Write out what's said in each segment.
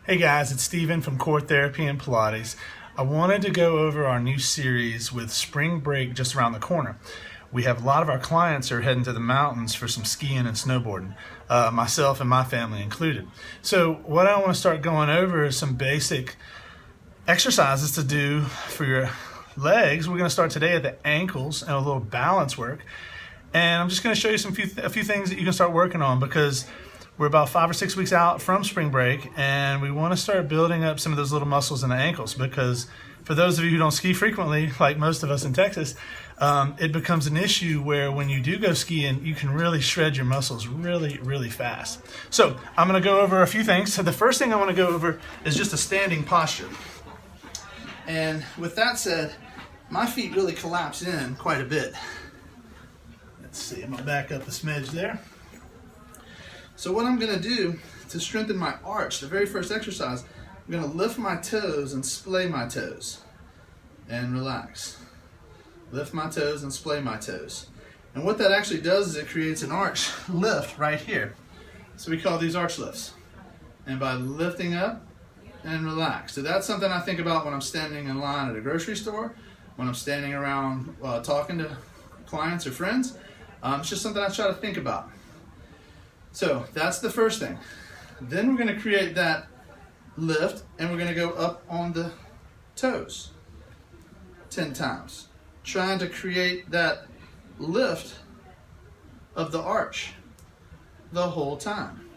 Hey guys, it's Steven from CORE Therapy and Pilates. I wanted to go over our new series with spring break just around the corner. We have a lot of our clients are heading to the mountains for some skiing and snowboarding, myself and my family included. So what I want to start going over is some basic exercises to do for your legs. We're going to start today at the ankles and a little balance work. And I'm just going to show you a few things that you can start working on, because we're about 5 or 6 weeks out from spring break, and we want to start building up some of those little muscles in the ankles, because for those of you who don't ski frequently, like most of us in Texas, it becomes an issue where when you do go skiing, you can really shred your muscles really fast. So I'm going to go over a few things. So the first thing I want to go over is just a standing posture. And with that said, my feet really collapse in quite a bit. Let's see, I'm going to back up a smidge there. So what I'm going to do to strengthen my arch, the very first exercise, I'm going to lift my toes and splay my toes and relax. Lift my toes and splay my toes. And what that actually does is it creates an arch lift right here. So we call these arch lifts. And by lifting up and relax. So that's something I think about when I'm standing in line at a grocery store, when I'm standing around talking to clients or friends. It's just something I try to think about. So that's the first thing. Then we're going to create that lift, and we're going to go up on the toes 10 times, trying to create that lift of the arch the whole time.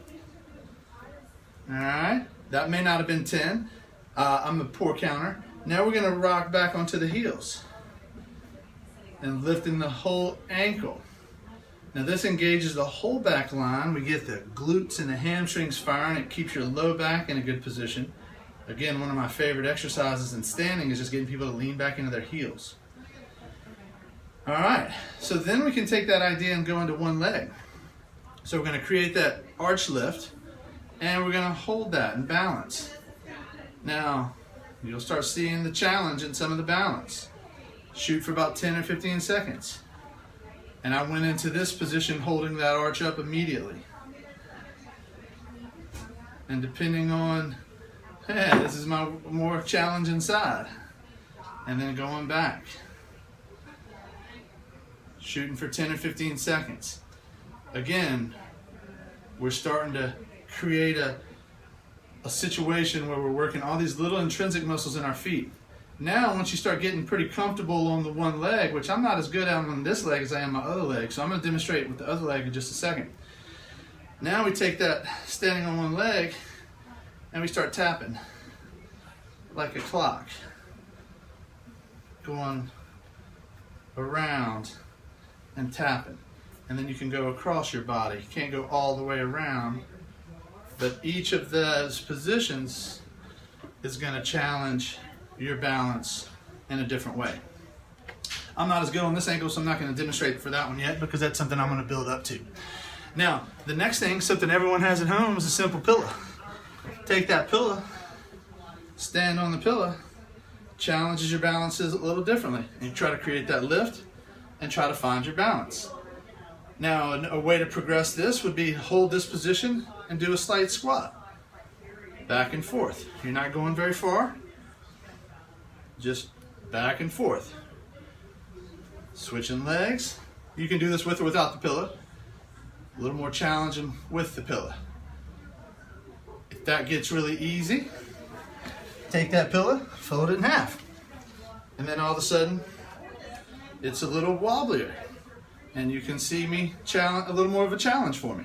All right, that may not have been 10. I'm a poor counter. Now we're going to rock back onto the heels and lifting the whole ankle. Now this engages the whole back line. We get the glutes and the hamstrings firing. It keeps your low back in a good position. Again, one of my favorite exercises in standing is just getting people to lean back into their heels. All right, so then we can take that idea and go into one leg. So we're going to create that arch lift, and we're going to hold that and balance. Now, you'll start seeing the challenge in some of the balance. Shoot for about 10 or 15 seconds. And I went into this position holding that arch up immediately. And depending on, this is my more challenging side. And then going back. Shooting for 10 or 15 seconds. Again, we're starting to create a situation where we're working all these little intrinsic muscles in our feet. Now, once you start getting pretty comfortable on the one leg, which I'm not as good at on this leg as I am my other leg, so I'm going to demonstrate with the other leg in just a second. Now we take that standing on one leg and we start tapping like a clock, going around and tapping. And then you can go across your body. You can't go all the way around, but each of those positions is going to challenge your balance in a different way. I'm not as good on this ankle, so I'm not going to demonstrate for that one yet, because that's something I'm going to build up to. Now, the next thing, something everyone has at home, is a simple pillow. Take that pillow, stand on the pillow, challenges your balances a little differently, and you try to create that lift and try to find your balance. Now, a way to progress this would be hold this position and do a slight squat. Back and forth. You're not going very far. Just back and forth. Switching legs. You can do this with or without the pillow. A little more challenging with the pillow. If that gets really easy, take that pillow, fold it in half. And then all of a sudden, it's a little wobblier. And you can see me a little more of a challenge for me.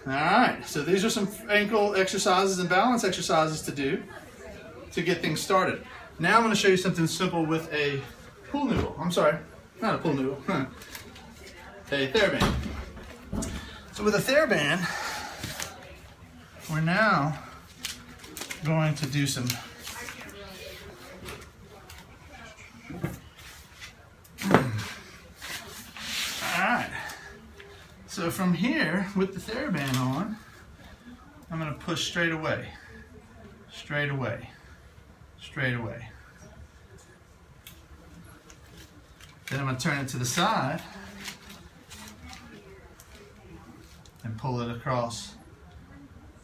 All right, so these are some ankle exercises and balance exercises to do to get things started. Now I'm going to show you something simple with a pool noodle. I'm sorry, not a pool noodle. A TheraBand. So with a TheraBand, we're now going to do some Alright. So from here, with the TheraBand on, I'm going to push straight away. Straight away. Straight away. Then I'm going to turn it to the side and pull it across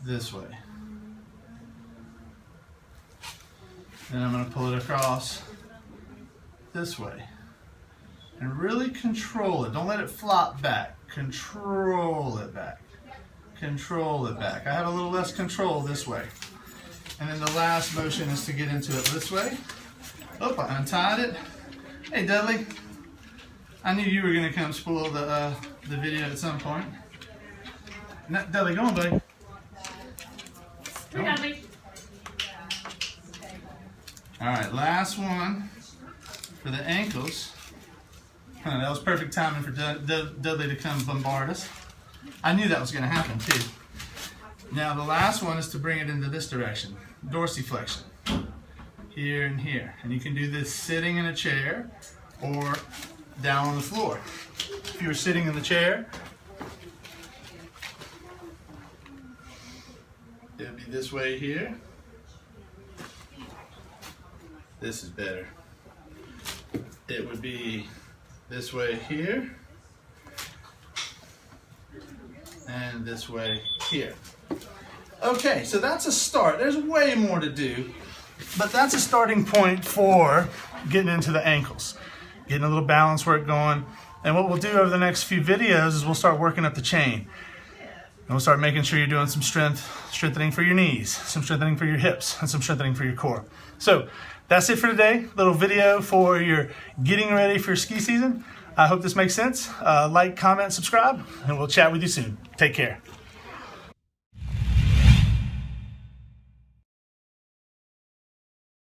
this way. Then I'm going to pull it across this way. And really control it. Don't let it flop back. Control it back. Control it back. I have a little less control this way. And then the last motion is to get into it this way. Oh, I untied it. Hey, Dudley. I knew you were going to come spoil the video at some point. Dudley, go on, buddy. Here, Dudley. All right, last one for the ankles. That was perfect timing for Dudley to come bombard us. I knew that was going to happen too. Now the last one is to bring it into this direction, dorsiflexion, here and here. And you can do this sitting in a chair or down on the floor. If you were sitting in the chair, it would be this way here. This is better. It would be this way here and this way here. Okay, so that's a start. There's way more to do, but that's a starting point for getting into the ankles, getting a little balance work going. And what we'll do over the next few videos is we'll start working up the chain. And we'll start making sure you're doing some strengthening for your knees, some strengthening for your hips, and some strengthening for your core. So that's it for today. Little video for your getting ready for ski season. I hope this makes sense. Like, comment, subscribe, and we'll chat with you soon. Take care.